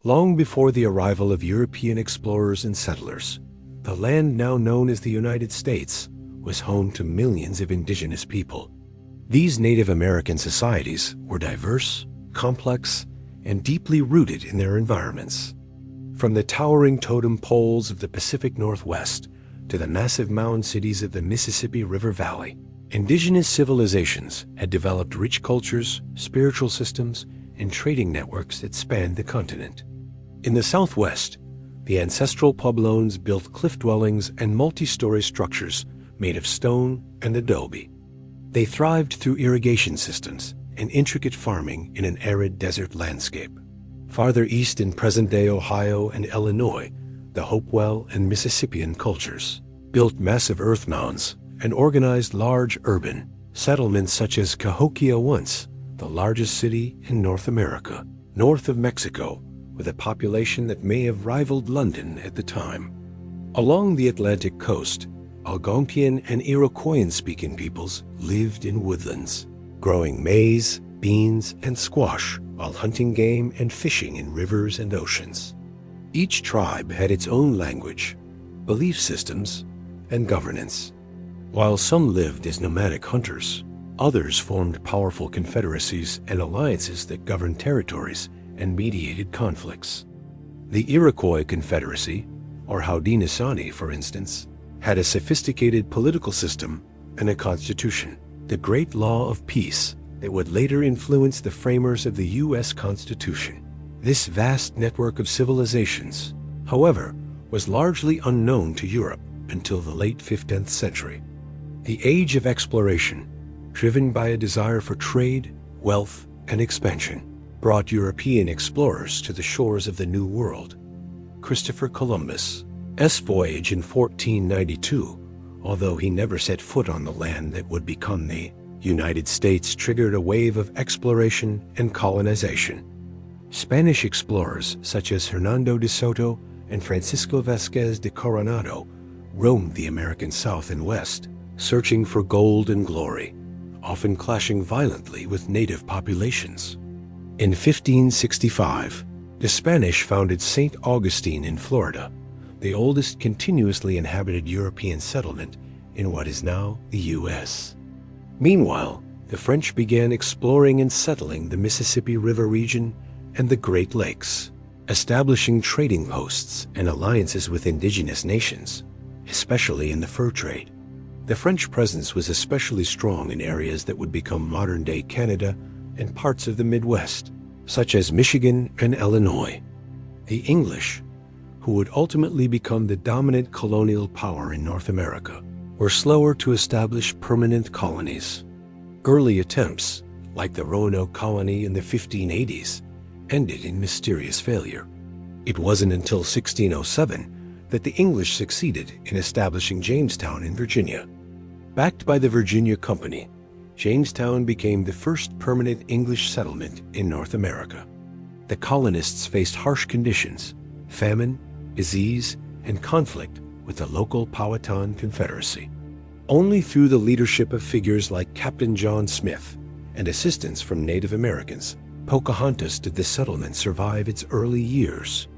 Long before the arrival of European explorers and settlers, the land now known as the United States was home to millions of indigenous people. These Native American societies were diverse, complex, and deeply rooted in their environments. From the towering totem poles of the Pacific Northwest to the massive mound cities of the Mississippi River Valley, indigenous civilizations had developed rich cultures, spiritual systems, and trading networks that spanned the continent. In the Southwest, the ancestral Puebloans built cliff dwellings and multi-story structures made of stone and adobe. They thrived through irrigation systems and intricate farming in an arid desert landscape. Farther east in present-day Ohio and Illinois, the Hopewell and Mississippian cultures built massive earth mounds and organized large urban settlements such as Cahokia, once the largest city in North America, north of Mexico, with a population that may have rivaled London at the time. Along the Atlantic coast, Algonquian and Iroquoian-speaking peoples lived in woodlands, growing maize, beans, and squash while hunting game and fishing in rivers and oceans. Each tribe had its own language, belief systems, and governance. While some lived as nomadic hunters, others formed powerful confederacies and alliances that governed territories and mediated conflicts. The Iroquois Confederacy, or Haudenosaunee for instance, had a sophisticated political system and a constitution, the Great Law of Peace, that would later influence the framers of the U.S. Constitution. This vast network of civilizations, however, was largely unknown to Europe until the late 15th century. The age of exploration, driven by a desire for trade, wealth, and expansion, brought European explorers to the shores of the New World. Christopher Columbus' voyage in 1492, although he never set foot on the land that would become the United States, triggered a wave of exploration and colonization. Spanish explorers such as Hernando de Soto and Francisco Vázquez de Coronado roamed the American South and West, searching for gold and glory, often clashing violently with native populations. In 1565, the Spanish founded St. Augustine in Florida, the oldest continuously inhabited European settlement in what is now the U.S. Meanwhile, the French began exploring and settling the Mississippi River region and the Great Lakes, establishing trading posts and alliances with indigenous nations, especially in the fur trade. The French presence was especially strong in areas that would become modern-day Canada and parts of the Midwest, such as Michigan and Illinois. The English, who would ultimately become the dominant colonial power in North America, were slower to establish permanent colonies. Early attempts, like the Roanoke colony in the 1580s, ended in mysterious failure. It wasn't until 1607 that the English succeeded in establishing Jamestown in Virginia. Backed by the Virginia Company, Jamestown became the first permanent English settlement in North America. The colonists faced harsh conditions, famine, disease, and conflict with the local Powhatan Confederacy. Only through the leadership of figures like Captain John Smith and assistance from Native Americans, Pocahontas, did the settlement survive its early years.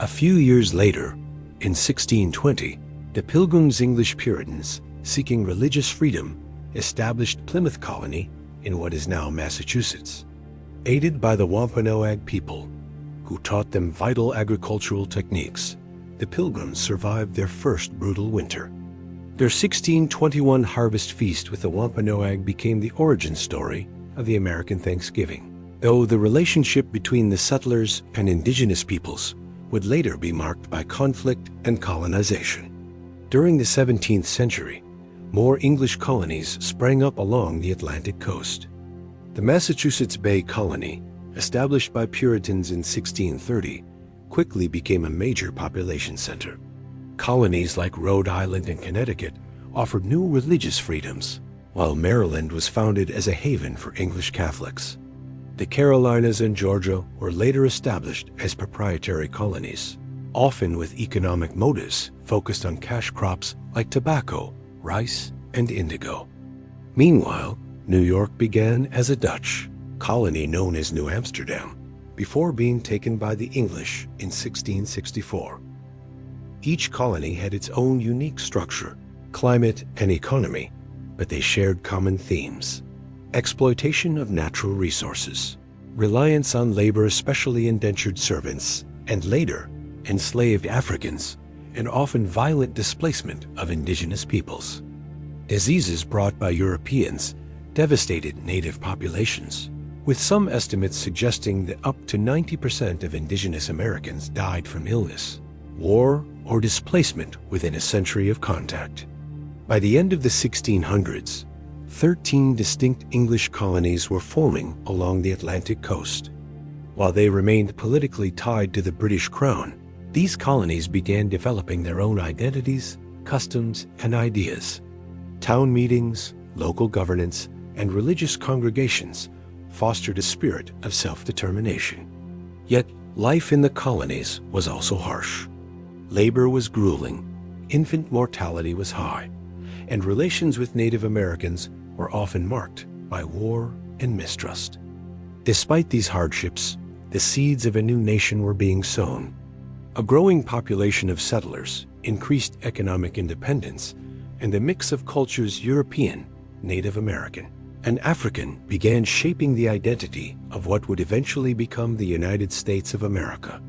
A few years later, in 1620, the Pilgrims, English Puritans, seeking religious freedom, established Plymouth Colony in what is now Massachusetts. Aided by the Wampanoag people, who taught them vital agricultural techniques, the Pilgrims survived their first brutal winter. Their 1621 harvest feast with the Wampanoag became the origin story of the American Thanksgiving, though the relationship between the settlers and indigenous peoples would later be marked by conflict and colonization. During the 17th century, more English colonies sprang up along the Atlantic coast. The Massachusetts Bay Colony, established by Puritans in 1630, quickly became a major population center. Colonies like Rhode Island and Connecticut offered new religious freedoms, while Maryland was founded as a haven for English Catholics. The Carolinas and Georgia were later established as proprietary colonies, often with economic motives focused on cash crops like tobacco, rice, and indigo. Meanwhile, New York began as a Dutch colony known as New Amsterdam, before being taken by the English in 1664. Each colony had its own unique structure, climate, and economy, but they shared common themes: exploitation of natural resources, reliance on labor, especially indentured servants, and later, enslaved Africans, and often violent displacement of indigenous peoples. Diseases brought by Europeans devastated native populations, with some estimates suggesting that up to 90% of indigenous Americans died from illness, war, or displacement within a century of contact. By the end of the 1600s, 13 distinct English colonies were forming along the Atlantic coast. While they remained politically tied to the British Crown, these colonies began developing their own identities, customs, and ideas. Town meetings, local governance, and religious congregations fostered a spirit of self-determination. Yet, life in the colonies was also harsh. Labor was grueling, infant mortality was high, and relations with Native Americans were often marked by war and mistrust. Despite these hardships, the seeds of a new nation were being sown. A growing population of settlers, increased economic independence, and a mix of cultures: European, Native American, and African began shaping the identity of what would eventually become the United States of America.